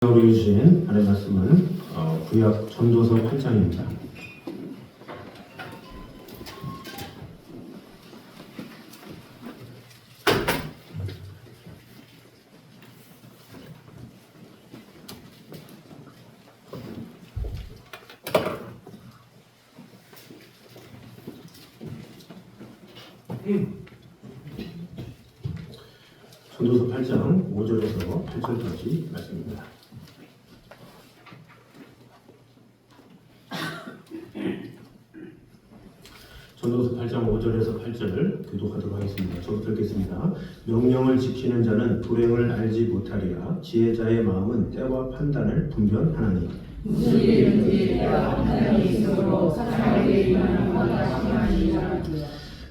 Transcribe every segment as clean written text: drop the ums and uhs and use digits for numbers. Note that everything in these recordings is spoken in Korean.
우리 주신 아래 말씀은 구약 전도서 8장입니다. 전도서 8장 5절에서 8절까지 말씀입니다. 전도서 8장 5절에서 8절을 교독하도록 하겠습니다. 저부터 읽겠습니다. 명령을 지키는 자는 불행을 알지 못하리라. 지혜자의 마음은 때와 판단을 분별하나니. 무슨 일든지 때와 판단이 있으므로 사람에게 임하는 것과 심하니라.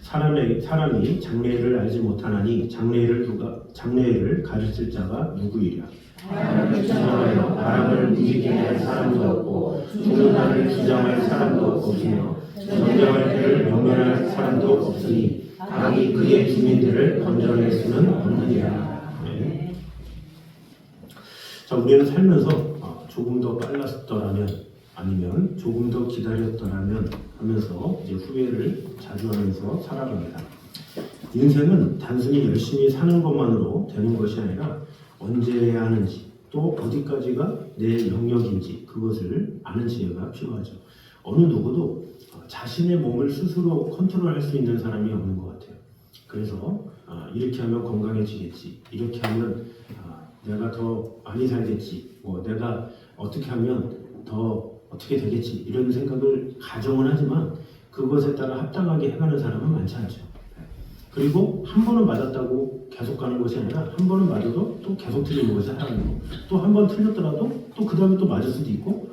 사람이 장래일을 알지 못하나니 장래일을 가르칠 자가 누구이랴. 바람을 주장하여 바람을 움직이게 할 사람도 없고 주는 날을 주장할 사람도 없으며 정령할 때를 명령할 사람도 없으니 감히 그의 주민들을 건져낼 수는 없느니라. 네. 자, 우리는 살면서 조금 더 빨랐더라면 아니면 조금 더 기다렸더라면 하면서 이제 후회를 자주 하면서 살아갑니다. 인생은 단순히 열심히 사는 것만으로 되는 것이 아니라 언제 해야 하는지 또 어디까지가 내 영역인지 그것을 아는 지혜가 필요하죠. 어느 누구도 자신의 몸을 스스로 컨트롤할 수 있는 사람이 없는 것 같아요. 그래서 이렇게 하면 건강해지겠지, 이렇게 하면 내가 더 많이 살겠지, 내가 어떻게 하면 더 어떻게 되겠지 이런 생각을 가정은 하지만 그것에 따라 합당하게 해가는 사람은 많지 않죠. 그리고 한 번은 맞았다고 계속 가는 것이 아니라 한 번은 맞아도 또 계속 틀리는 것이 사람이고 또 한 번 틀렸더라도 또 그 다음에 또 맞을 수도 있고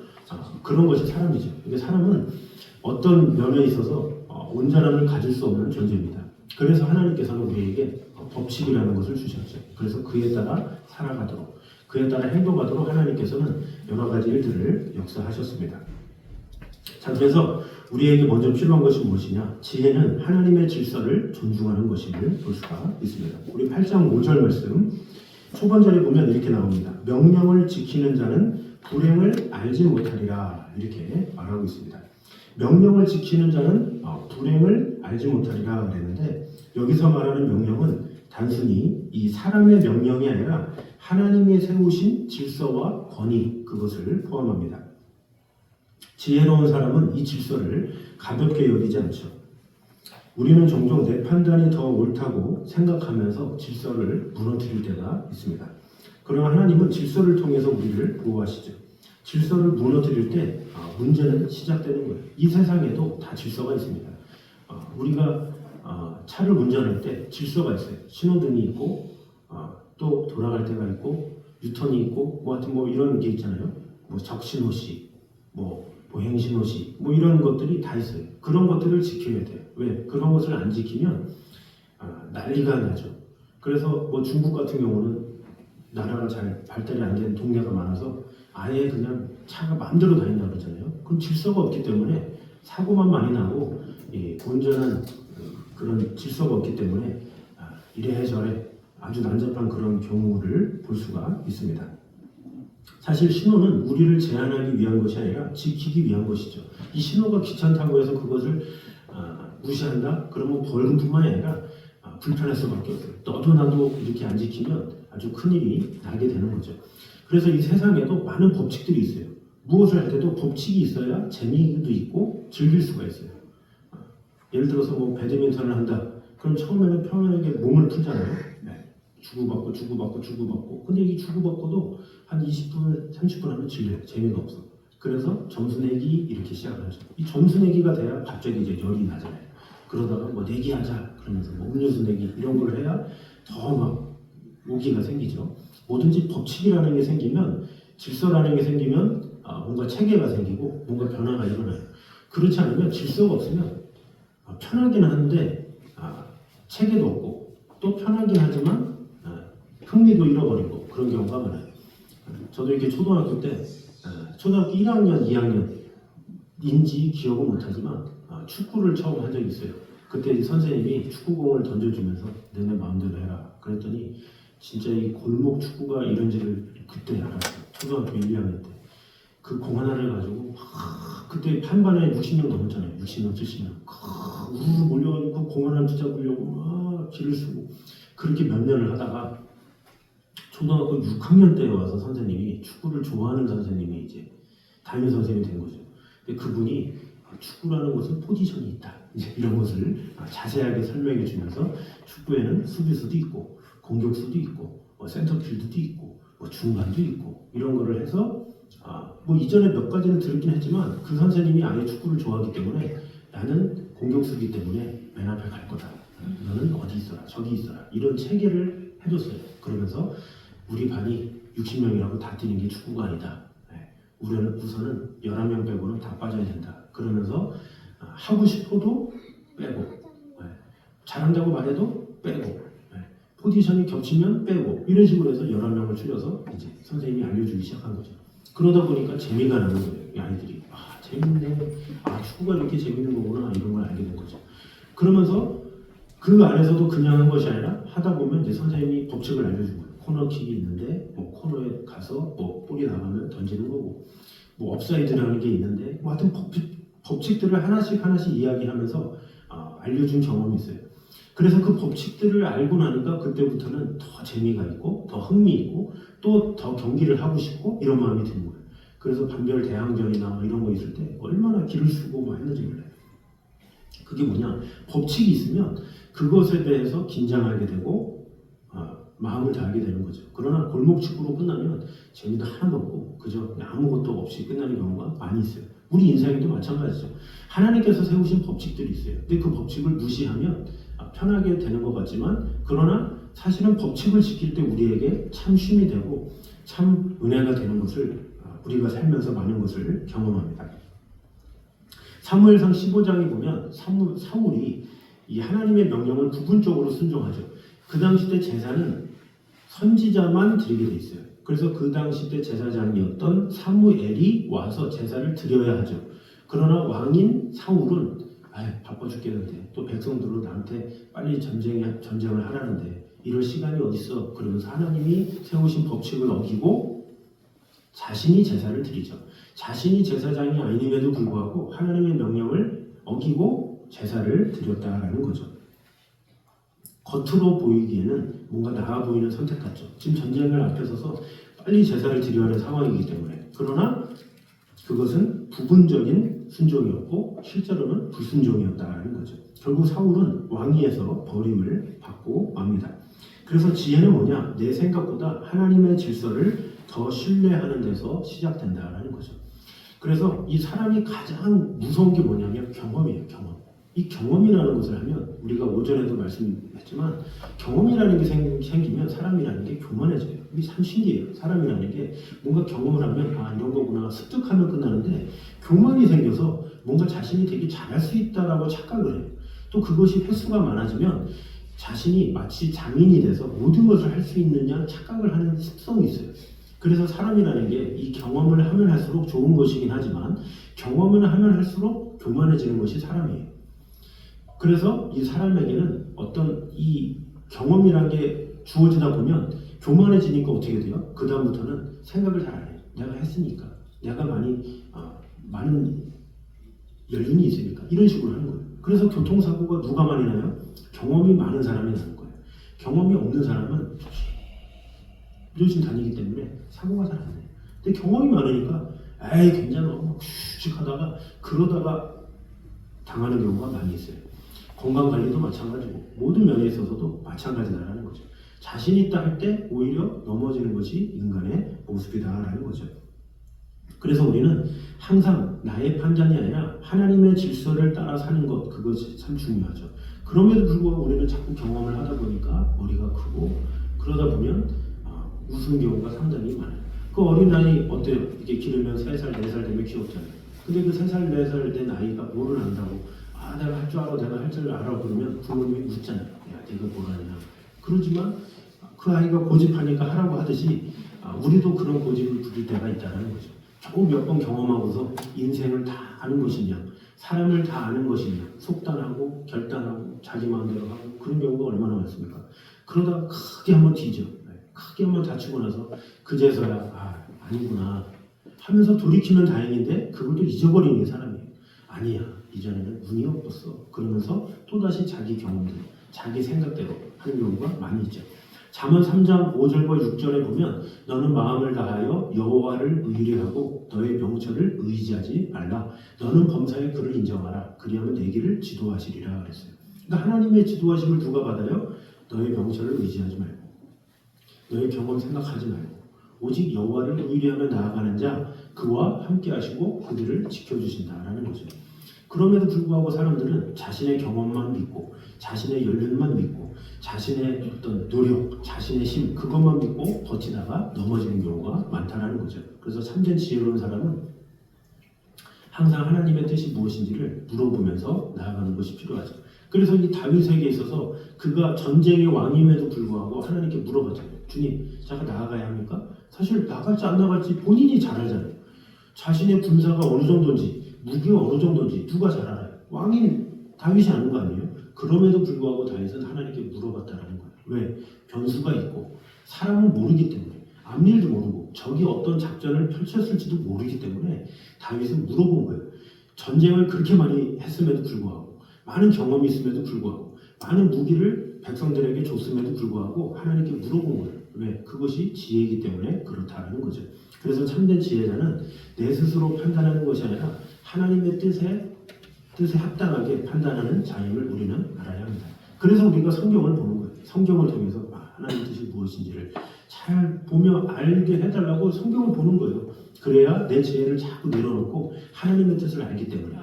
그런 것이 사람이죠. 이게 사람은 어떤 면에 있어서 온전함을 가질 수 없는 존재입니다. 그래서 하나님께서는 우리에게 법칙이라는 것을 주셨죠. 그래서 그에 따라 살아가도록 그에 따라 행동하도록 하나님께서는 여러 가지 일들을 역사하셨습니다. 자, 그래서 우리에게 먼저 필요한 것이 무엇이냐? 지혜는 하나님의 질서를 존중하는 것임을 볼 수가 있습니다. 우리 8장 5절 말씀 초반절에 보면 이렇게 나옵니다. 명령을 지키는 자는 불행을 알지 못하리라 이렇게 말하고 있습니다. 명령을 지키는 자는 불행을 알지 못하리라 그랬는데 여기서 말하는 명령은 단순히 이 사람의 명령이 아니라 하나님이 세우신 질서와 권위 그것을 포함합니다. 지혜로운 사람은 이 질서를 가볍게 여기지 않죠. 우리는 종종 내 판단이 더 옳다고 생각하면서 질서를 무너뜨릴 때가 있습니다. 그러나 하나님은 질서를 통해서 우리를 보호하시죠. 질서를 무너뜨릴 때 문제는 시작되는 거예요. 이 세상에도 다 질서가 있습니다. 우리가 차를 운전할 때 질서가 있어요. 신호등이 있고 또 돌아갈 때가 있고 유턴이 있고 하여튼 이런 게 있잖아요. 적신호시, 보행신호시 이런 것들이 다 있어요. 그런 것들을 지켜야 돼요. 왜? 그런 것을 안 지키면 난리가 나죠. 그래서 중국 같은 경우는 나라가 잘 발달이 안 된 동네가 많아서 아예 그냥 차가 마음대로 다닌다고 그러잖아요. 그럼 질서가 없기 때문에 사고만 많이 나고 온전한 그런 질서가 없기 때문에 이래저래 아주 난잡한 그런 경우를 볼 수가 있습니다. 사실 신호는 우리를 제한하기 위한 것이 아니라 지키기 위한 것이죠. 이 신호가 귀찮다고 해서 그것을 무시한다? 그러면 벌금뿐만이 아니라 불편할 수밖에 없어요. 너도 나도 이렇게 안 지키면 아주 큰일이 나게 되는 거죠. 그래서 이 세상에도 많은 법칙들이 있어요. 무엇을 할 때도 법칙이 있어야 재미도 있고 즐길 수가 있어요. 예를 들어서 배드민턴을 한다. 그럼 처음에는 편하게 몸을 풀잖아요. 주고받고. 근데 이 주고받고도 한 20분, 30분 하면 질려요. 재미가 없어. 그래서 점수 내기 이렇게 시작을 하죠. 이 점수 내기가 돼야 갑자기 이제 열이 나잖아요. 그러다가 내기하자 그러면서 음료수 내기 이런 걸 해야 더 막 오기가 생기죠. 뭐든지 법칙이라는 게 생기면 질서라는 게 생기면 뭔가 체계가 생기고 뭔가 변화가 일어나요. 그렇지 않으면 질서가 없으면 편하긴 한데 체계도 없고 또 편하긴 하지만 흥미도 잃어버리고 그런 경우가 많아요. 저도 이렇게 초등학교 때 초등학교 1학년, 2학년인지 기억은 못하지만 축구를 처음 한 적이 있어요. 그때 선생님이 축구공을 던져주면서 너네 마음대로 해라 그랬더니 진짜 이 골목 축구가 이런지를 그때 알았어요. 초등학교 1, 2학년 때 그 공 하나를 가지고 그때 판반에 60명 넘었잖아요. 60명, 70명. 우르르 몰려가지고 그 공 하나를 붙잡으려고 막 길을 쓰고 그렇게 몇 년을 하다가 초등학교 6학년 때 와서 선생님이 축구를 좋아하는 선생님이 이제 담임 선생님이 된 거죠. 근데 그분이 축구라는 것은 포지션이 있다. 이제 이런 것을 자세하게 설명해 주면서 축구에는 수비수도 있고 공격수도 있고 센터필드도 있고 중간도 있고 이런 거를 해서 뭐 이전에 몇 가지는 들었긴 했지만 그 선생님이 아예 축구를 좋아하기 때문에 나는 공격수이기 때문에 맨 앞에 갈 거다. 너는 어디 있어라 저기 있어라 이런 체계를 해줬어요. 그러면서 우리 반이 60명이라고 다 뛰는 게 축구가 아니다. 우선은 11명 빼고는 다 빠져야 된다. 그러면서 하고 싶어도 빼고 잘한다고 말해도 빼고 포지션이 겹치면 빼고 이런 식으로 해서 11명을 줄여서 이제 선생님이 알려주기 시작한 거죠. 그러다 보니까 재미가 나는 거예요. 이 아이들이 재밌네. 축구가 이렇게 재밌는 거구나 이런 걸 알게 된 거죠. 그러면서 그 안에서도 그냥 한 것이 아니라 하다 보면 이제 선생님이 법칙을 알려준 거예요. 코너킥이 있는데 뭐 코너에 가서 뭐 볼이 나가면 던지는 거고 뭐 업사이드라는 게 있는데 뭐 하여튼 법칙들을 하나씩 이야기하면서 알려준 경험이 있어요. 그래서 그 법칙들을 알고 나니까 그때부터는 더 재미가 있고 더 흥미있고 또 더 경기를 하고 싶고 이런 마음이 드는 거예요. 그래서 반별 대항전이나 뭐 이런 거 있을 때 얼마나 기를 쓰고 뭐 했는지 몰라요. 그게 뭐냐, 법칙이 있으면 그것에 대해서 긴장하게 되고 마음을 다하게 되는 거죠. 그러나 골목 축구로 끝나면 재미도 하나도 없고 그저 아무것도 없이 끝나는 경우가 많이 있어요. 우리 인생에도 마찬가지죠. 하나님께서 세우신 법칙들이 있어요. 근데 그 법칙을 무시하면 편하게 되는 것 같지만 그러나 사실은 법칙을 지킬 때 우리에게 참 쉼이 되고 참 은혜가 되는 것을 우리가 살면서 많은 것을 경험합니다. 사무엘상 15장에 보면 사울이 이 하나님의 명령을 부분적으로 순종하죠. 그 당시 때 제사는 선지자만 드리게 돼 있어요. 그래서 그 당시 때 제사장이었던 사무엘이 와서 제사를 드려야 하죠. 그러나 왕인 사울은 바빠 죽겠는데 또 백성들은 나한테 빨리 전쟁을 하라는데 이럴 시간이 어딨어. 그러면서 하나님이 세우신 법칙을 어기고 자신이 제사를 드리죠. 자신이 제사장이 아님에도 불구하고 하나님의 명령을 어기고 제사를 드렸다라는 거죠. 겉으로 보이기에는 뭔가 나아 보이는 선택 같죠. 지금 전쟁을 앞에 서서 빨리 제사를 드려야 하는 상황이기 때문에. 그러나 그것은 부분적인 순종이었고 실제로는 불순종이었다는 거죠. 결국 사울은 왕위에서 버림을 받고 맙니다. 그래서 지혜는 뭐냐? 내 생각보다 하나님의 질서를 더 신뢰하는 데서 시작된다라는 거죠. 그래서 이 사람이 가장 무서운 게 뭐냐면 경험이에요. 경험. 이 경험이라는 것을 하면 우리가 오전에도 말씀했지만 경험이라는 게 생기면 사람이라는 게 교만해져요. 이게 참 신기해요. 사람이라는 게 뭔가 경험을 하면 이런 거구나 습득하면 끝나는데 교만이 생겨서 뭔가 자신이 되게 잘할 수 있다라고 착각을 해요. 또 그것이 횟수가 많아지면 자신이 마치 장인이 돼서 모든 것을 할 수 있느냐 착각을 하는 습성이 있어요. 그래서 사람이라는 게 이 경험을 하면 할수록 좋은 것이긴 하지만 경험을 하면 할수록 교만해지는 것이 사람이에요. 그래서 이 사람에게는 어떤 이 경험이라는 게 주어지다 보면 교만해지니까 어떻게 돼요? 그 다음부터는 생각을 잘 안 해요. 내가 했으니까, 내가 많은 연륜이 있으니까 이런 식으로 하는 거예요. 그래서 교통사고가 누가 많이 나요? 경험이 많은 사람이 나는 거예요. 경험이 없는 사람은 조심 다니기 때문에 사고가 잘 안 나요. 근데 경험이 많으니까 괜찮아 막 슉슉 하다가 그러다가 당하는 경우가 많이 있어요. 건강관리도 마찬가지고 모든 면에 있어서도 마찬가지다라는 거죠. 자신 있다 할 때 오히려 넘어지는 것이 인간의 모습이다라는 거죠. 그래서 우리는 항상 나의 판단이 아니라 하나님의 질서를 따라 사는 것, 그것이 참 중요하죠. 그럼에도 불구하고 우리는 자꾸 경험을 하다 보니까 머리가 크고 그러다 보면 우스운 경우가 상당히 많아요. 그 어린 아이 어때요? 이게 기르면 3살, 4살 되면 귀엽잖아요. 근데 그 3살, 4살 된 아이가 뭐를 안다고 내가 할 줄 알아, 내가 할 줄 알아 그러면 부모님이 웃잖아요. 야, 네가 뭘 아냐. 그러지만 그 아이가 고집하니까 하라고 하듯이 우리도 그런 고집을 부릴 때가 있다는 거죠. 겨우 몇 번 경험하고서 인생을 다 아는 것이냐, 사람을 다 아는 것이냐, 속단하고 결단하고 자기 마음대로 하고 그런 경우가 얼마나 많습니까? 그러다가 크게 한번 뒤져. 크게 한번 다치고 나서 그제서야 아니구나 하면서 돌이키면 다행인데 그걸 또 잊어버리는 게 사람이에요. 아니야, 이전에는 운이 없었어. 그러면서 또다시 자기 경험대로 자기 생각대로 하는 경우가 많이 있죠. 잠언 3장 5절과 6절에 보면 너는 마음을 다하여 여호와를 의뢰하고 너의 명철을 의지하지 말라. 너는 범사의 그를 인정하라. 그리하면 내 길을 지도하시리라 그랬어요. 그러니까 하나님의 지도하심을 누가 받아요? 너의 명철을 의지하지 말고 너의 경험 생각하지 말고 오직 여호와를 의뢰하며 나아가는 자 그와 함께 하시고 그들을 지켜주신다라는 거죠. 그럼에도 불구하고 사람들은 자신의 경험만 믿고 자신의 연륜만 믿고 자신의 어떤 노력, 자신의 힘 그것만 믿고 버티다가 넘어지는 경우가 많다라는 거죠. 그래서 참된 지혜로운 사람은 항상 하나님의 뜻이 무엇인지를 물어보면서 나아가는 것이 필요하죠. 그래서 이 다윗에게 있어서 그가 전쟁의 왕임에도 불구하고 하나님께 물어봤잖아요. 주님, 제가 나아가야 합니까? 사실 나갈지 안 나갈지 본인이 잘 알잖아요. 자신의 군사가 어느 정도인지 무기가 어느 정도인지 누가 잘 알아요? 왕인 다윗이 아는 거 아니에요? 그럼에도 불구하고 다윗은 하나님께 물어봤다는 거예요. 왜? 변수가 있고 사람은 모르기 때문에 앞일도 모르고 적이 어떤 작전을 펼쳤을지도 모르기 때문에 다윗은 물어본 거예요. 전쟁을 그렇게 많이 했음에도 불구하고 많은 경험이 있음에도 불구하고 많은 무기를 백성들에게 줬음에도 불구하고 하나님께 물어본 거예요. 왜? 그것이 지혜이기 때문에 그렇다는 거죠. 그래서 참된 지혜자는 내 스스로 판단하는 것이 아니라 하나님의 뜻에 합당하게 판단하는 자임을 우리는 알아야 합니다. 그래서 우리가 성경을 보는 거예요. 성경을 통해서 하나님의 뜻이 무엇인지를 잘 보며 알게 해달라고 성경을 보는 거예요. 그래야 내 지혜를 자꾸 내려놓고 하나님의 뜻을 알기 때문에.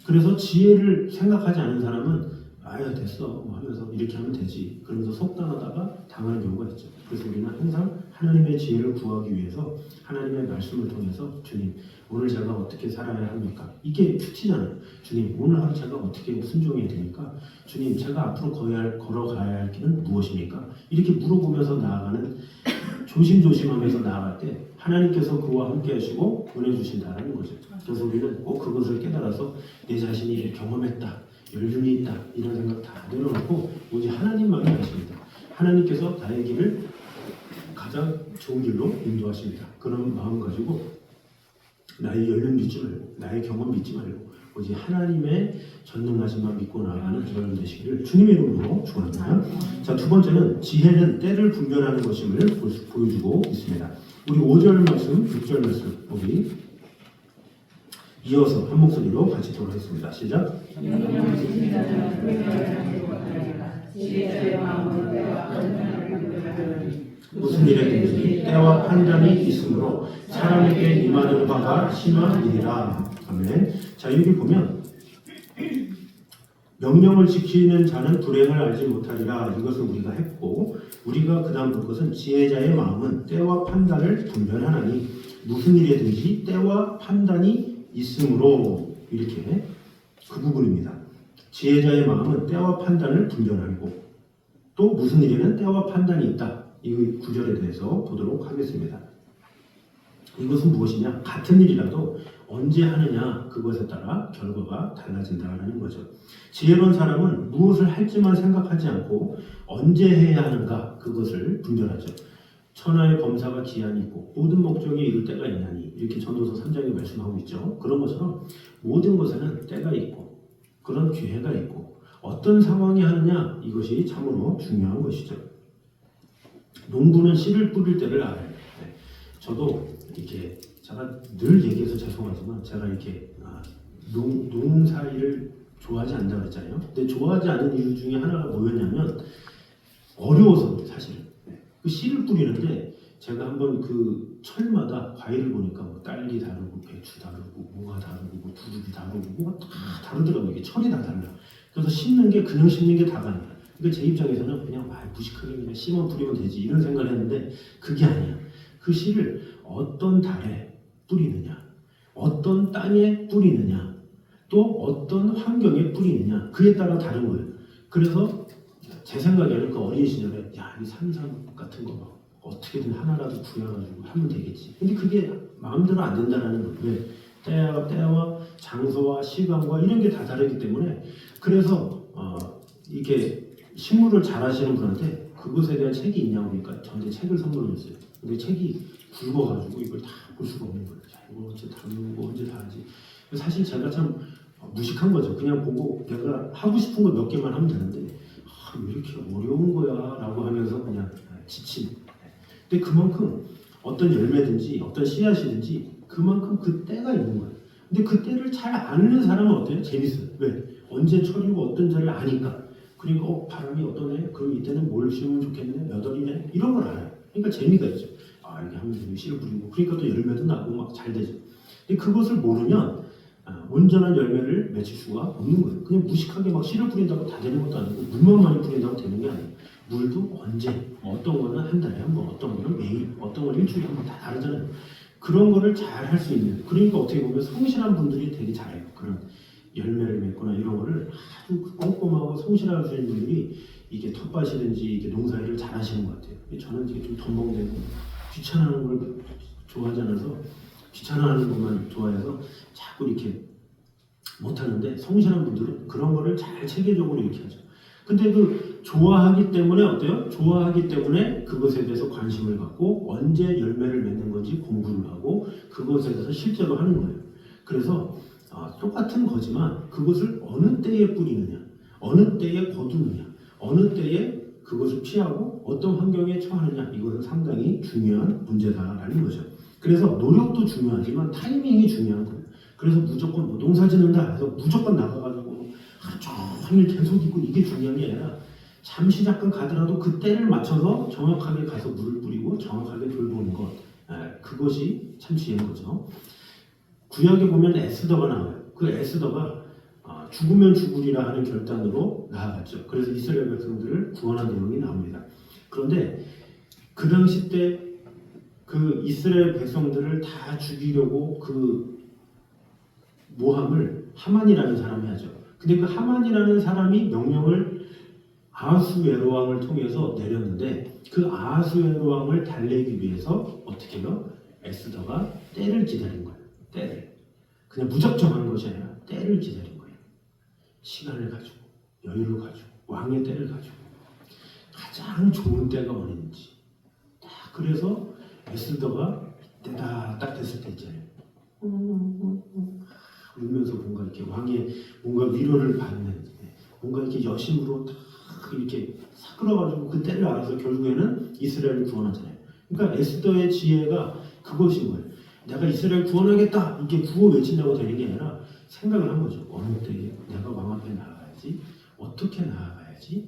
그래서 지혜를 생각하지 않은 사람은 아야 됐어 뭐 하면서 이렇게 하면 되지 그러면서 속단하다가 당하는 경우가 있죠. 그래서 우리는 항상 하나님의 지혜를 구하기 위해서 하나님의 말씀을 통해서 주님 오늘 제가 어떻게 살아야 합니까? 이게 큐티잖아요. 주님 오늘 하루 제가 어떻게 순종해야 됩니까? 주님 제가 앞으로 걸어가야 할 길은 무엇입니까? 이렇게 물어보면서 나아가는 조심조심하면서 나아갈 때 하나님께서 그와 함께 하시고 보내주신다는 거죠. 그래서 우리는 꼭 그것을 깨달아서 내 자신이 경험했다 연륜이 있다 이런 생각 다 내려놓고 오직 하나님만이 하십니다. 하나님께서 나의 길을 가장 좋은 길로 인도하십니다. 그런 마음 가지고 나의 연륜 믿지 말고 나의 경험 믿지 말고 오직 하나님의 전능하심만 믿고 나아가는 저는 되시기를 주님의 이름으로 축원합니다. 자, 두 번째는 지혜는 때를 분별하는 것임을 보여주고 있습니다. 우리 5절 말씀, 6절 말씀 우리 이어서 한 목소리로 같이 돌아가겠습니다. 시작. 무슨 일에든지 때와 판단이 있으므로 사람에게 임하는 바가 심한 일이라. 아멘. 자, 여기 보면 명령을 지키는 자는 불행을 알지 못하리라. 이것을 우리가 했고 우리가 그 다음 볼 것은 지혜자의 마음은 때와 판단을 분별하나니 무슨 일에든지 때와 판단이 있으므로 이렇게 그 부분입니다. 지혜자의 마음은 때와 판단을 분별하고 또 무슨 일에는 때와 판단이 있다. 이 구절에 대해서 보도록 하겠습니다. 이것은 무엇이냐? 같은 일이라도 언제 하느냐 그것에 따라 결과가 달라진다는 거죠. 지혜로운 사람은 무엇을 할지만 생각하지 않고 언제 해야 하는가 그것을 분별하죠. 천하의 범사가 기한이 있고 모든 목적에 이를 때가 있나니 이렇게 전도서 3장에 말씀하고 있죠. 그런 것처럼 모든 것에는 때가 있고 그런 기회가 있고 어떤 상황이 하느냐 이것이 참으로 중요한 것이죠. 농부는 씨를 뿌릴 때를 알아요. 네. 저도 이렇게 제가 늘 얘기해서 죄송하지만 제가 이렇게 농사일을 좋아하지 않는다고 그랬잖아요. 근데 좋아하지 않은 이유 중에 하나가 뭐였냐면 어려워서 사실은 그 씨를 뿌리는데 제가 한번 그 철마다 과일을 보니까 뭐 딸기 다르고 배추 다르고 뭐가 다르고 뭐 두릅이 다르고 뭐가 다 다르더라고요. 이게 철이 다 달라. 그래서 심는 게 그냥 심는 게 다가 아니야. 그러니까 제 입장에서는 그냥 무식하게 그냥 씨만 뿌리면 되지 이런 생각을 했는데 그게 아니야. 그 씨를 어떤 달에 뿌리느냐, 어떤 땅에 뿌리느냐, 또 어떤 환경에 뿌리느냐 그에 따라 다른 거예요. 그래서 제 생각에는 그 어린 시절에 이 산삼 같은 거 막 어떻게든 하나라도 구해가지고 하면 되겠지. 근데 그게 마음대로 안 된다는 거예요. 왜? 때와 장소와 시간과 이런 게 다 다르기 때문에 그래서 이게 식물을 잘 하시는 분한테 그것에 대한 책이 있냐고 그러니까 저한테 책을 선물을 줬어요. 근데 책이 굵어가지고 이걸 다 볼 수가 없는 거예요. 자, 이거 언제 다루고 언제 다 하지. 사실 제가 참 무식한 거죠. 그냥 보고 내가 하고 싶은 거 몇 개만 하면 되는데 왜 이렇게 어려운 거야 라고 하면서 그냥 지친. 근데 그만큼 어떤 열매든지 어떤 씨앗이든지 그만큼 그 때가 있는 거예요. 근데 그 때를 잘 아는 사람은 어때요? 재밌어요. 왜? 언제 철이고 어떤 자를 아니까. 그리고 바람이 어떠네? 그럼 이때는 뭘 심으면 좋겠네? 몇 월이네? 이런 걸 알아요. 그러니까 재미가 있죠. 아, 이렇게 하면 씨를 뿌리고 그러니까 또 열매도 나고 막 잘 되죠. 근데 그것을 모르면 온전한 열매를 맺을 수가 없는 거예요. 그냥 무식하게 막 씨를 뿌린다고 다 되는 것도 아니고 물만 많이 뿌린다고 되는 게 아니에요. 물도 언제, 어떤 거는 한 달에 한 번, 어떤 거는 매일, 어떤 거는 일주일에 한 번 다 다르잖아요. 그런 거를 잘 할 수 있는, 그러니까 어떻게 보면 성실한 분들이 되게 잘해요. 그런 열매를 맺거나 이런 거를 아주 꼼꼼하고 성실하시는 분들이 이게 텃밭이든지 이게 농사일을 잘 하시는 것 같아요. 저는 이게 좀 덤벙대고 귀찮아하는 걸 좋아하지 않아서 귀찮아하는 것만 좋아해서 자꾸 이렇게 못하는데 성실한 분들은 그런 거를 잘 체계적으로 이렇게 하죠. 근데 그 좋아하기 때문에 어때요? 좋아하기 때문에 그것에 대해서 관심을 갖고 언제 열매를 맺는 건지 공부를 하고 그것에 대해서 실제로 하는 거예요. 그래서 똑같은 거지만 그것을 어느 때에 뿌리느냐, 어느 때에 거두느냐, 어느 때에 그것을 피하고 어떤 환경에 처하느냐, 이것은 상당히 중요한 문제다라는 거죠. 그래서 노력도 중요하지만 타이밍이 중요한 거예요. 그래서 무조건 뭐 농사 짓는다 해서 무조건 나가가지고 하루 종일 계속 있고 이게 중요한 게 아니라 잠시 잠깐 가더라도 그 때를 맞춰서 정확하게 가서 물을 뿌리고 정확하게 돌보는 것, 그것이 참 지혜인 거죠. 구약에 보면 에스더가 나와요. 그 에스더가 죽으면 죽으리라 하는 결단으로 나아갔죠. 그래서 이스라엘 백성들을 구원한 내용이 나옵니다. 그런데 그 당시 때 그 이스라엘 백성들을 다 죽이려고 그 모함을 하만이라는 사람이 하죠. 근데 그 하만이라는 사람이 명령을 아하수에로 왕을 통해서 내렸는데 그 아하수에로 왕을 달래기 위해서 어떻게 해요? 에스더가 때를 기다린 거예요. 때를. 그냥 무작정한 것이 아니라 때를 기다린 거예요. 시간을 가지고 여유를 가지고 왕의 때를 가지고 가장 좋은 때가 어딘지 딱 그래서 에스더가 때다 딱 됐을 때 있잖아요. 울면서 뭔가 이렇게 왕의 뭔가 위로를 받는 뭔가 이렇게 여심으로 딱 이렇게 사끌어가지고 그 때를 알아서 결국에는 이스라엘을 구원하잖아요. 그러니까 에스더의 지혜가 그것인 거예요. 내가 이스라엘 구원하겠다 이게 구호 외친다고 되는 게 아니라 생각을 한 거죠. 어느 때에 내가 왕 앞에 나아가야지, 어떻게 나아가야지,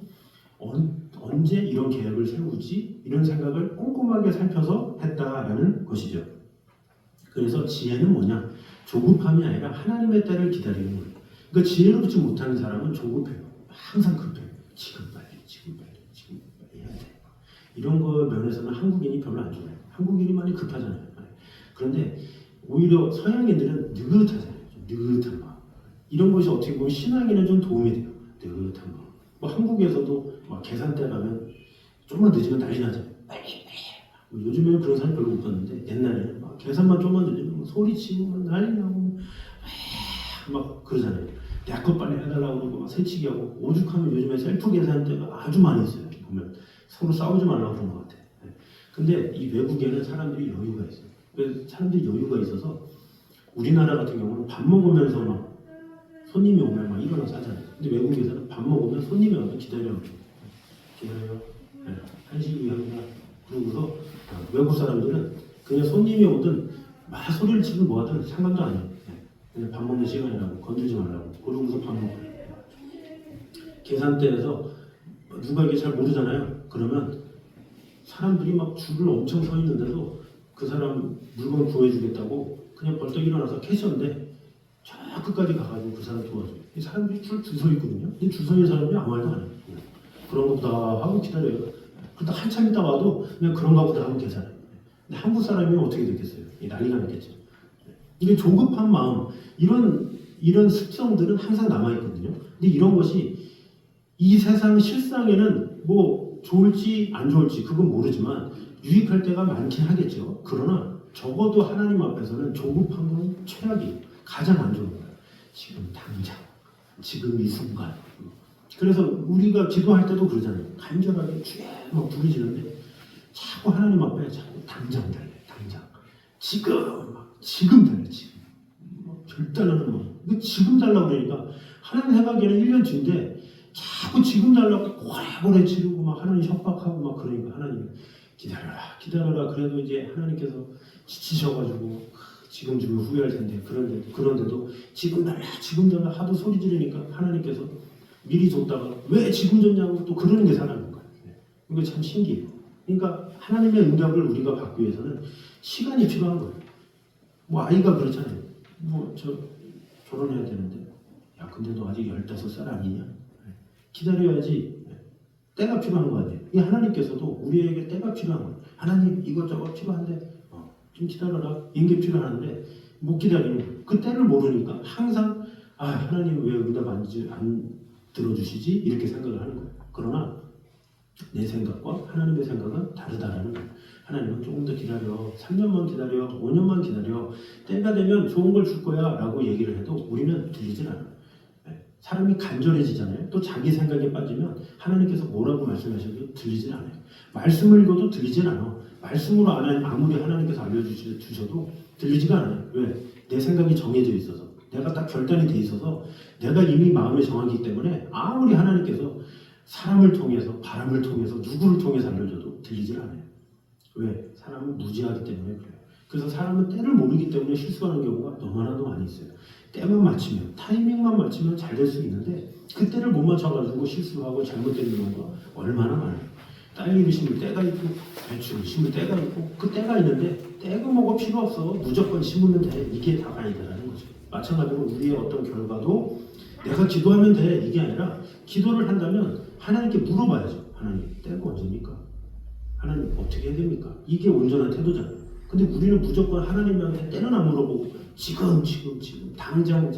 언제 이런 계획을 세우지, 이런 생각을 꼼꼼하게 살펴서 했다라는 것이죠. 그래서 지혜는 뭐냐? 조급함이 아니라 하나님의 때를 기다리는 거예요. 그러니까 지혜롭지 못하는 사람은 조급해요. 항상 급해요. 지금 빨리 해야 돼. 이런 거 면에서는 한국인이 별로 안 좋아해요. 한국인이 많이 급하잖아요. 그런데 오히려 서양인들은 느긋하잖아요. 느긋한 마음. 이런 것이 어떻게 보면 신앙에는 좀 도움이 돼요. 느긋한 마음. 뭐 한국에서도 막 계산대 가면 좀만 늦으면 난리 나잖아요. 빨리. 요즘에는 그런 사람 별로 못 봤는데 옛날에는 막 계산만 좀만 늦으면 소리치고 막 난리 나고 막 그러잖아요. 내 것 빨리 해달라고 그러고 막 새치기 하고 오죽하면 요즘에 셀프 계산대가 아주 많이 있어요. 보면 서로 싸우지 말라고 그런 것 같아. 근데 이 외국에는 사람들이 여유가 있어요. 그래서 사람들이 여유가 있어서 우리나라 같은 경우는 밥 먹으면서 막 손님이 오면 막 일어나서 하잖아요. 근데 외국에서는 밥 먹으면 손님이 와서 기다려요. 한식이 합니다. 그러고서 외국 사람들은 그냥 손님이 오든 막 소리를 치든 뭐하든 상관도 안 해요. 그냥 밥 먹는 시간이라고 건들지 말라고. 그러고서 밥 먹어요. 계산대에서 누가 이게 잘 모르잖아요. 그러면 사람들이 막 줄을 엄청 서 있는데도 그 사람 물건 구해주겠다고 그냥 벌떡 일어나서 캐시어인데 저 끝까지 가가지고 그 사람 도와줘요. 이 사람들이 줄 서 있거든요. 근데 줄 서 있는 사람들이 아무 말도 안 해요. 그런 거보다 하고 기다려요. 그러다 한참 있다 와도 그냥 그런가 보다 하고 계산해요. 근데 한국 사람이면 어떻게 되겠어요? 난리가 나겠죠. 이게 조급한 마음, 이런 습성들은 항상 남아있거든요. 근데 이런 것이 이 세상 실상에는 뭐 좋을지 안 좋을지 그건 모르지만 유익할 때가 많긴 하겠죠. 그러나 적어도 하나님 앞에서는 조급한 건 최악이에요. 가장 안 좋은 거예요. 지금 당장, 지금 이 순간. 그래서 우리가 기도할 때도 그러잖아요. 간절하게 주에 막 부르짖는데 자꾸 하나님 앞에 자꾸 당장 달래. 당장 지금 달래 지금 별달러는 이거 지금 달라고 그러니까 하나님 생각에는 1년 뒤인데 자꾸 지금 달라고 오래 지르고 막 하나님 협박하고 막 그러니까 하나님 기다려라 그래도 이제 하나님께서 지치셔가지고 지금 주면 후회할 텐데 그런데도 지금 달라 하도 소리 지르니까 하나님께서 미리 줬다가 왜 지금 줬냐고 또 그러는 게 사람인 거예요. 이거 참 신기해요. 그러니까 하나님의 응답을 우리가 받기 위해서는 시간이 필요한 거예요. 뭐 아이가 그렇잖아요. 뭐 저 결혼해야 되는데 야 근데 너 아직 15살 아니냐? 기다려야지. 때가 필요한 거 아니에요. 이 하나님께서도 우리에게 때가 필요한 거예요. 하나님 이것저것 필요한데 좀 기다려라. 인계 필요한데 못 기다리는 거예요. 그 때를 모르니까 항상 하나님 왜 응답 안 들어주시지? 이렇게 생각을 하는 거예요. 그러나 내 생각과 하나님의 생각은 다르다라는 거예요. 하나님은 조금 더 기다려. 3년만 기다려. 5년만 기다려. 때가 되면 좋은 걸 줄 거야 라고 얘기를 해도 우리는 들리질 않아요. 사람이 간절해지잖아요. 또 자기 생각에 빠지면 하나님께서 뭐라고 말씀하셔도 들리질 않아요. 말씀을 읽어도 들리질 않아. 말씀으로 아무리 하나님께서 알려주셔도 들리지가 않아요. 왜? 내 생각이 정해져 있어서 내가 딱 결단이 돼 있어서 내가 이미 마음에 정하기 때문에 아무리 하나님께서 사람을 통해서 바람을 통해서 누구를 통해서 알려줘도 들리질 않아요. 왜? 사람은 무지하기 때문에 그래요. 그래서 사람은 때를 모르기 때문에 실수하는 경우가 너무나도 많이 있어요. 때만 맞추면 타이밍만 맞추면 잘 될 수 있는데 그 때를 못 맞춰가지고 실수하고 잘못되는 경우가 얼마나 많아요. 딸기를 심을 때가 있고 배추를 심을 때가 있고 그 때가 있는데 때가 뭐가 필요 없어. 무조건 심으면 돼. 이게 다가 아니다라는 거죠. 마찬가지로 우리의 어떤 결과도 내가 기도하면 돼. 이게 아니라 기도를 한다면 하나님께 물어봐야죠. 하나님 때가 언제입니까? 하나님 어떻게 해야 됩니까? 이게 온전한 태도잖아요. 근데 우리는 무조건 하나님한테 때는 안 물어보고 지금 당장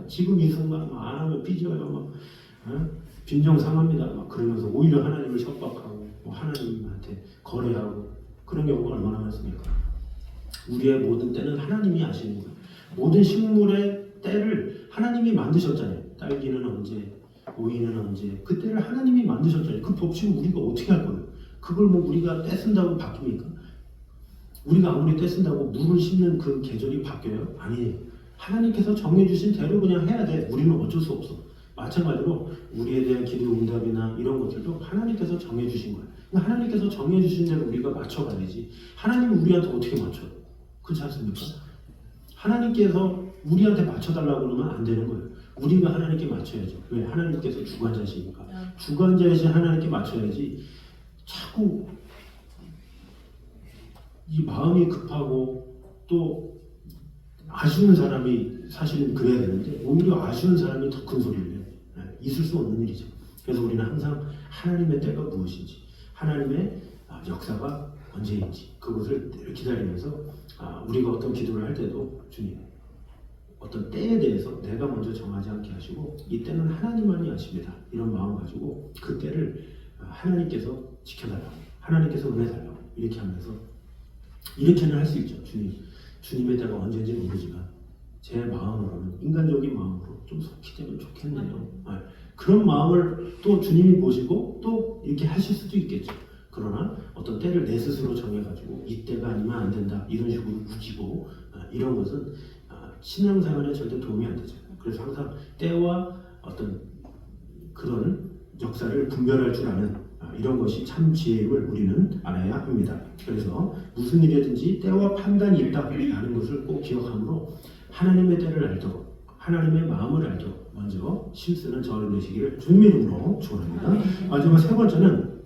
지금 이 순간 안 하면 삐져요 빈정 상합니다 막 그러면서 오히려 하나님을 협박하고 하나님한테 거래하고 그런 경우가 얼마나 많습니까? 우리의 모든 때는 하나님이 아시는 거예요. 모든 식물의 때를 하나님이 만드셨잖아요. 딸기는 언제, 오이는 언제, 그 때를 하나님이 만드셨잖아요. 그 법칙을 우리가 어떻게 할 거예요? 그걸 뭐 우리가 때 쓴다고 바뀝니까? 우리가 아무리 때 쓴다고 물을 심는 그 계절이 바뀌어요? 아니에요. 하나님께서 정해주신 대로 그냥 해야 돼. 우리는 어쩔 수 없어. 마찬가지로 우리에 대한 기도 응답이나 이런 것들도 하나님께서 정해주신 거예요. 하나님께서 정해주신 대로 우리가 맞춰가야지. 하나님은 우리한테 어떻게 맞춰요? 그렇지 않습니까? 하나님께서 우리한테 맞춰달라고 그러면 안 되는 거예요. 우리가 하나님께 맞춰야죠. 왜? 하나님께서 주관자시니까. 주관자이신 하나님께 맞춰야지. 자꾸 이 마음이 급하고 또 아쉬운 사람이 사실은 그래야 되는데 오히려 아쉬운 사람이 더 큰 소리를 해요. 있을 수 없는 일이죠. 그래서 우리는 항상 하나님의 때가 무엇인지 하나님의 역사가 언제인지 그것을 기다리면서 우리가 어떤 기도를 할 때도 주님 어떤 때에 대해서 내가 먼저 정하지 않게 하시고 이 때는 하나님만이 아십니다. 이런 마음 가지고 그 때를 하나님께서 지켜달라고 하나님께서 은혜 달라고 이렇게 하면서 이렇게는 할 수 있죠. 주님의 때가 언제인지 모르지만 제 마음으로는 인간적인 마음으로 좀 속히 되면 좋겠네요. 그런 마음을 또 주님이 보시고 또 이렇게 하실 수도 있겠죠. 그러나 어떤 때를 내 스스로 정해가지고 이 때가 아니면 안 된다 이런 식으로 우기고 이런 것은 신앙생활에 절대 도움이 안 되죠. 그래서 항상 때와 어떤 그런 역사를 분별할 줄 아는 이런 것이 참 지혜임을 우리는 알아야 합니다. 그래서 무슨 일이든지 때와 판단이 있다라는 것을 꼭 기억하므로 하나님의 때를 알도록 하나님의 마음을 알도록 먼저 실수는 저를 내시기를 주님의 이름으로 축원합니다. 마지막 세 번째는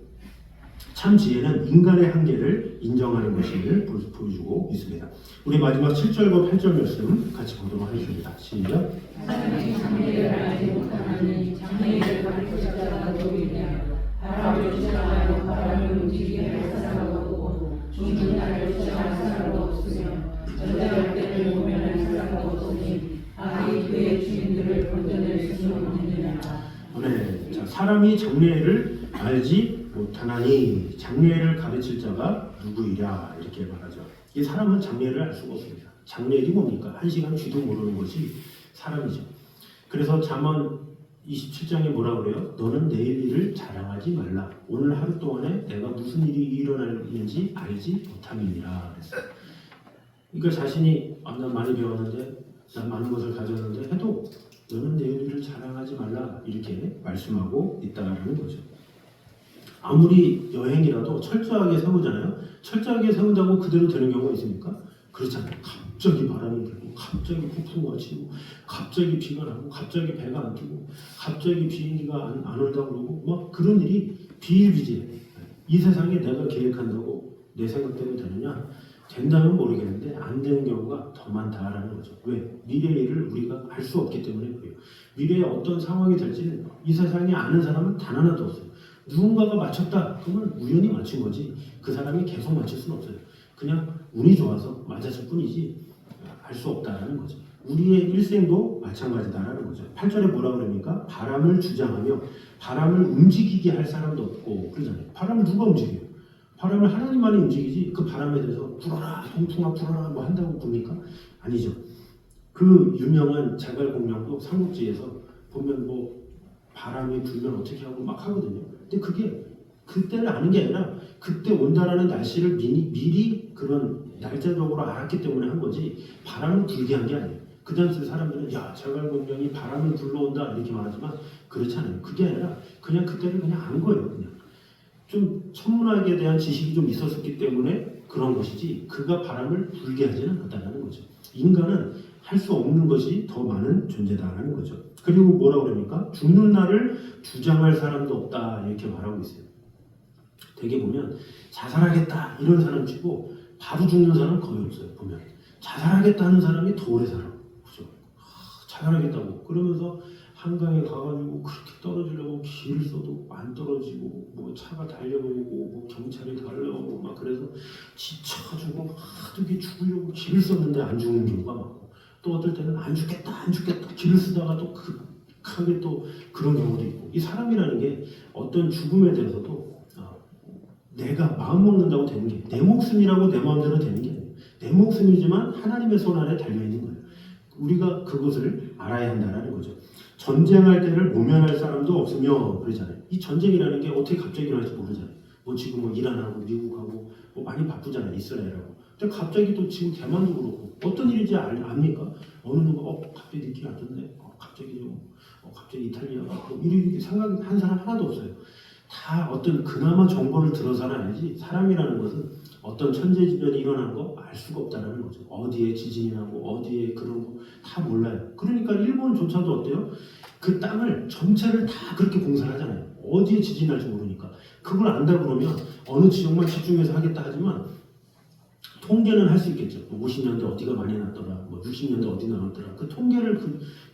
참 지혜는 인간의 한계를 인정하는 것임을 보여주고 있습니다. 우리 마지막 7절과 8절 말씀 같이 보도록 하겠습니다. 시작. 하나님의 장래를 알지 못하나니 장래를 가르치자 자가 누구이냐 바람을 쫓아가며 바람을 움직이게 할 사람도 없고 종종 나를 쫓아갈 사람도 없으며 전쟁할 때를 모면할 사람도 없으니 아이 그의 주인들을 건져낼 수는 없느니라. 네, 자, 사람이 장래를 알지 못하나니 장래를 가르칠 자가 누구이랴 이렇게 말하죠. 이 사람은 장래를 알 수가 없습니다. 장래일이 뭡니까? 한 시간 뒤도 모르는 것이 사람이죠. 그래서 잠언 27장에 뭐라 그래요? 너는 내일 일을 자랑하지 말라. 오늘 하루 동안에 내가 무슨 일이 일어나는지 알지 못함이니라 그랬어요. 그러니까 자신이 난 많이 배웠는데 난 많은 것을 가졌는데 해도 너는 내 일을 자랑하지 말라 이렇게 말씀하고 있다라는 거죠. 아무리 여행이라도 철저하게 세우잖아요. 철저하게 세운다고 그대로 되는 경우가 있습니까? 그렇잖아요. 갑자기 바람이 불고 갑자기 폭풍우가 치고 갑자기 비가 나고 갑자기 배가 안 뜨고 갑자기 비행기가 안 온다고 그러고 막 그런 일이 비일비재해. 이 세상에 내가 계획한다고 내 생각대로 되느냐? 된다면 모르겠는데 안 되는 경우가 더 많다라는 거죠. 왜? 미래의 일을 우리가 알 수 없기 때문에 그래요. 미래에 어떤 상황이 될지는 이 세상에 아는 사람은 단 하나도 없어요. 누군가가 맞췄다 그러면 우연히 맞춘 거지 그 사람이 계속 맞출 수는 없어요. 그냥 운이 좋아서 맞았을 뿐이지 알 수 없다라는 거죠. 우리의 일생도 마찬가지다라는 거죠. 8절에 뭐라 그럽니까? 바람을 주장하며 바람을 움직이게 할 사람도 없고 그러잖아요. 바람을 누가 움직여요? 바람을 하나님만이 움직이지 그 바람에 대해서 불어라 통풍아 불어라 뭐 한다고 봅니까? 아니죠. 그 유명한 자갈공명도 삼국지에서 보면 뭐 바람이 불면 어떻게 하고 막 하거든요. 근데 그게 그때를 아는 게 아니라 그때 온다라는 날씨를 미리 그런 날짜적으로 알았기 때문에 한 거지 바람을 불게 한 게 아니에요. 그 당시 사람들은 야 자갈공명이 바람을 불러온다 이렇게 말하지만 그렇지 않아요. 그게 아니라 그냥 그때를 그냥 안 거예요. 그냥 좀 천문학에 대한 지식이 좀 있었기 때문에 그런 것이지 그가 바람을 불게 하지는 않았다는 거죠. 인간은 할 수 없는 것이 더 많은 존재다라는 거죠. 그리고 뭐라 그럽니까? 죽는 날을 주장할 사람도 없다 이렇게 말하고 있어요. 되게 보면 자살하겠다 이런 사람 치고 바로 죽는 사람 거의 없어요. 보면 자살하겠다 하는 사람이 더 오래 살아. 그죠? 자살하겠다고 그러면서 한강에 가가지고 그렇게 떨어지려고 길을 써도 안 떨어지고 뭐 차가 달려오고 뭐 경찰이 달려오고 막 그래서 지쳐가지고 하도 죽으려고 길을 썼는데 안 죽는 경우가 많고 또 어떨 때는 안 죽겠다 길을 쓰다가 또 극하게 또 그런 경우도 있고 이 사람이라는 게 어떤 죽음에 대해서도 내가 마음 먹는다고 되는 게 내 목숨이라고 내 마음대로 되는 게 아니에요. 내 목숨이지만 하나님의 손 아래 달려있는 거예요. 우리가 그것을 알아야 한다는 거죠. 전쟁할 때를 모면할 사람도 없으며 그러잖아요. 이 전쟁이라는 게 어떻게 갑자기 일어날지 모르잖아요. 뭐 지금 뭐 이란하고 미국하고 뭐 많이 바쁘잖아요. 이스라엘하고. 근데 갑자기 또 지금 대만도 그렇고 어떤 일인지 압니까? 어느 누가 갑자기 느낌이 안 좋네. 갑자기 좀 갑자기 이탈리아가 이렇게 생각한 사람 하나도 없어요. 다 어떤 그나마 정보를 들어서는 알지 사람이라는 것은 어떤 천재지변이 일어난 거 알 수가 없다는 거죠. 어디에 지진이 나고 어디에 그런 거 다 몰라요. 그러니까 일본조차도 어때요? 그 땅을 전체를 다 그렇게 공사를 하잖아요. 어디에 지진이 날지 모르니까. 그걸 안다 그러면 어느 지역만 집중해서 하겠다 하지만 통계는 할 수 있겠죠. 뭐 50년대 어디가 많이 났더라, 뭐 60년대 어디 나왔더라. 그 통계를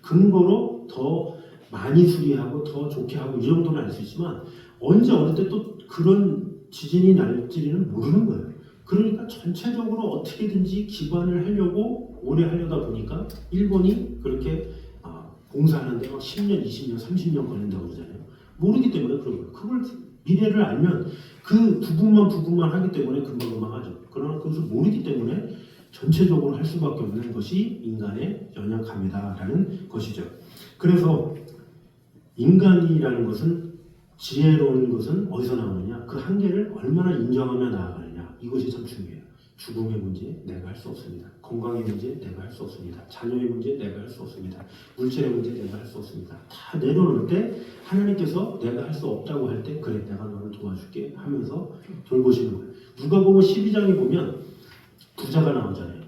근거로 더 많이 수리하고 더 좋게 하고 이 정도는 알 수 있지만 언제 어느 때 또 그런 지진이 날지는 모르는 거예요. 그러니까 전체적으로 어떻게든지 기반을 하려고 오래 하려다 보니까 일본이 그렇게 공사하는데 막 10년, 20년, 30년 걸린다고 그러잖아요. 모르기 때문에 그런 거예요. 그걸 미래를 알면 그 부분만 하기 때문에 금방금방 하죠. 그러나 그것을 모르기 때문에 전체적으로 할 수밖에 없는 것이 인간의 연약함이다라는 것이죠. 그래서 인간이라는 것은 지혜로운 것은 어디서 나오느냐? 그 한계를 얼마나 인정하며 나아가느냐? 이것이 참 중요해요. 죽음의 문제 내가 할 수 없습니다. 건강의 문제 내가 할 수 없습니다. 자녀의 문제 내가 할 수 없습니다. 물질의 문제 내가 할 수 없습니다. 다 내려놓을 때 하나님께서 내가 할 수 없다고 할 때 그래 내가 너를 도와줄게 하면서 돌보시는 거예요. 누가복음 12장에 보면 부자가 나오잖아요.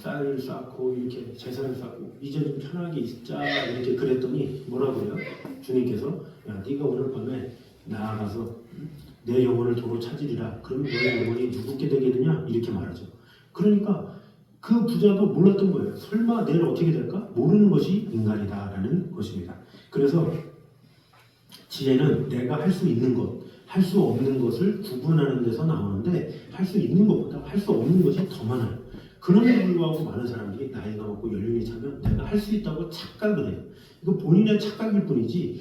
쌀을 쌓고 이렇게 재산을 쌓고 이제 좀 편하게 있자 이렇게 그랬더니 뭐라고 해요? 주님께서 야 네가 오늘 밤에 나아가서 내 영혼을 도로 찾으리라. 그러면 너의 영혼이 누구께 되겠느냐? 이렇게 말하죠. 그러니까 그 부자도 몰랐던 거예요. 설마 내일 어떻게 될까? 모르는 것이 인간이다라는 것입니다. 그래서 지혜는 내가 할 수 있는 것, 할 수 없는 것을 구분하는 데서 나오는데 할 수 있는 것보다 할 수 없는 것이 더 많아요. 그럼에도 불구하고 많은 사람들이 나이가 먹고 연륜이 차면 내가 할 수 있다고 착각을 해요. 이거 본인의 착각일 뿐이지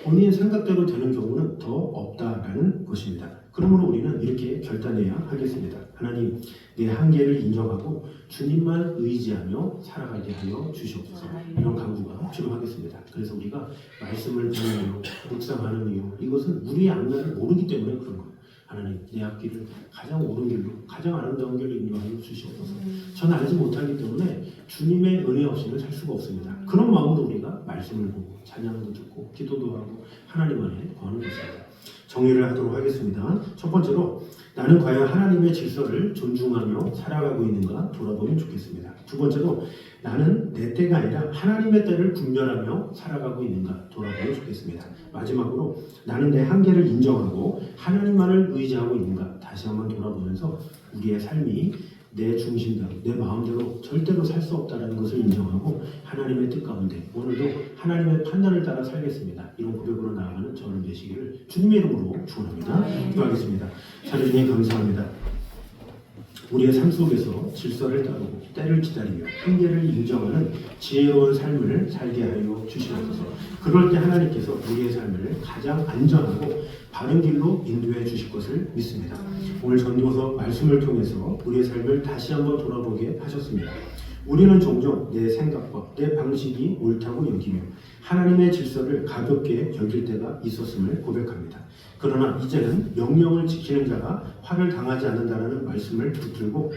본인의 생각대로 되는 경우는 더 없다라는 것입니다. 그러므로 우리는 이렇게 결단해야 하겠습니다. 하나님, 내 한계를 인정하고 주님만 의지하며 살아가게 하여 주시옵소서. 이런 강구가 필요하겠습니다. 그래서 우리가 말씀을 듣는 이유, 묵상하는 이유, 이것은 우리의 앞날을 모르기 때문에 그런 거예요. 하나님 내 앞길을 가장 옳은 길로 가장 아름다운 길로 인도하여 주시옵소서. 저는 알지 못하기 때문에 주님의 은혜 없이는 살 수가 없습니다. 그런 마음으로 우리가 말씀을 보고 찬양도 듣고 기도도 하고 하나님 안에 거하는 것입니다. 정리를 하도록 하겠습니다. 첫 번째로 나는 과연 하나님의 질서를 존중하며 살아가고 있는가 돌아보면 좋겠습니다. 두 번째로 나는 내 때가 아니라 하나님의 때를 분별하며 살아가고 있는가 돌아보면 좋겠습니다. 마지막으로 나는 내 한계를 인정하고 하나님만을 의지하고 있는가 다시 한번 돌아보면서 우리의 삶이 내 중심대로 내 마음대로 절대로 살 수 없다는 것을 인정하고 하나님의 뜻 가운데 오늘도 하나님의 판단을 따라 살겠습니다. 이런 고백으로 나아가는 저를 되시기를 주님의 이름으로 축원합니다. 기도하겠습니다. 하나님 감사합니다. 우리의 삶 속에서 질서를 따르고 때를 기다리며 한계를 인정하는 지혜로운 삶을 살게 하여 주시옵소서. 그럴 때 하나님께서 우리의 삶을 가장 안전하고 바른 길로 인도해 주실 것을 믿습니다. 오늘 전도서 말씀을 통해서 우리의 삶을 다시 한번 돌아보게 하셨습니다. 우리는 종종 내 생각과 내 방식이 옳다고 여기며 하나님의 질서를 가볍게 여길 때가 있었음을 고백합니다. 그러나 이제는 명령을 지키는 자가 화를 당하지 않는다는 말씀을 붙들고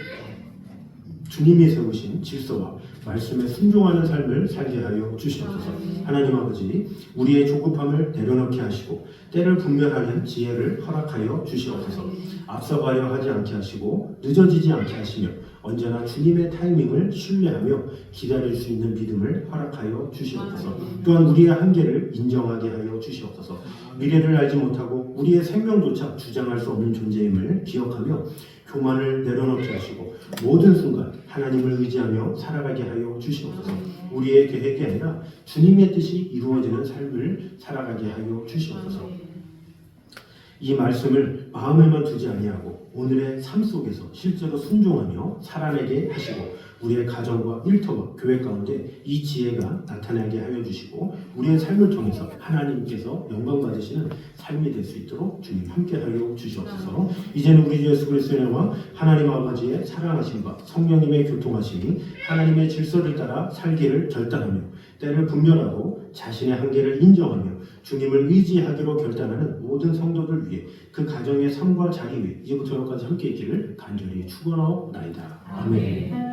주님이 세우신 질서와 말씀에 순종하는 삶을 살게 하여 주시옵소서. 하나님 아버지, 우리의 조급함을 내려놓게 하시고 때를 분별하는 지혜를 허락하여 주시옵소서. 앞서가려 하지 않게 하시고 늦어지지 않게 하시며 언제나 주님의 타이밍을 신뢰하며 기다릴 수 있는 믿음을 허락하여 주시옵소서. 또한 우리의 한계를 인정하게 하여 주시옵소서. 미래를 알지 못하고 우리의 생명조차 주장할 수 없는 존재임을 기억하며 교만을 내려놓게 하시고 모든 순간 하나님을 의지하며 살아가게 하여 주시옵소서. 우리의 계획이 아니라 주님의 뜻이 이루어지는 삶을 살아가게 하여 주시옵소서. 이 말씀을 마음에만 두지 아니하고 오늘의 삶 속에서 실제로 순종하며 살아내게 하시고 우리의 가정과 일터와 교회 가운데 이 지혜가 나타나게 하여 주시고 우리의 삶을 통해서 하나님께서 영광 받으시는 삶이 될 수 있도록 주님 함께 하여 주시옵소서. 이제는 우리 주 예수 그리스도의 은혜와 하나님 아버지의 사랑하심과 성령님의 교통하심이 하나님의 질서를 따라 살기를 결단하며 때를 분별하고 자신의 한계를 인정하며 주님을 의지하기로 결단하는 모든 성도들 위해 그 가정의 삶과 자리 위에 이제부터 여기까지 함께 있기를 간절히 축원하옵나이다. 아멘.